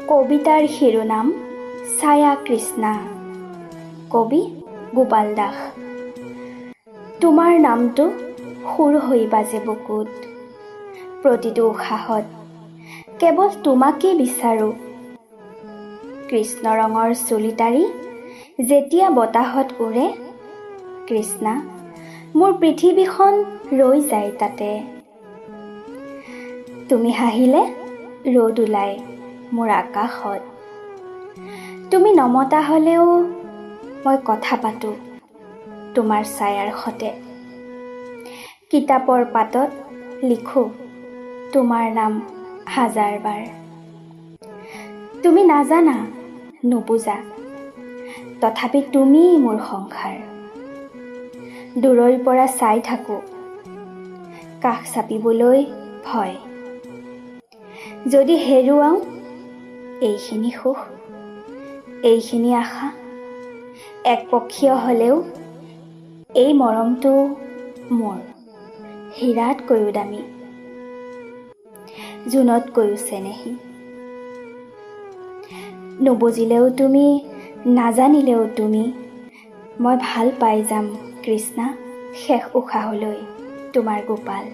কবিতাৰ শিৰোনাম ছায়া কৃষ্ণা। কবি গোপাল দাস। তোমাৰ নামটো সুৰ হৈ বাজে বুকুত, প্ৰতিটো উশাহত কেৱল তোমাকেই বিচাৰোঁ। কৃষ্ণ ৰঙৰ চুলিতাৰি যেতিয়া বতাহত উৰে, কৃষ্ণা মোৰ পৃথিৱীখন ৰৈ যায় তাতে। তুমি হাঁহিলে ৰ'দ ওলায় মোৰ আকাশত, তুমি নমতা হ'লেও মই কথা পাতোঁ তোমাৰ ছায়াৰ সতে। কিতাপৰ পাতত লিখোঁ তোমাৰ নাম হাজাৰবাৰ। তুমি নাজানা, নুবুজা, তথাপি তুমিয়েই মোৰ সংসাৰ। দূৰৈৰ পৰা চাই থাকোঁ, কাষ চাপিবলৈ ভয়। যদি হেৰুৱাওঁ এইখিনি সুখ, এইখিনি আশা, একপক্ষীয় হ'লেও এই মৰমটো মোৰ হীৰাতকৈও দামী, জোনতকৈও চেনেহী। নুবুজিলেও তুমি, নাজানিলেও তুমি, মই ভাল পাই যাম কৃষ্ণা শেষ উশাহলৈ তোমাৰ গোপাল।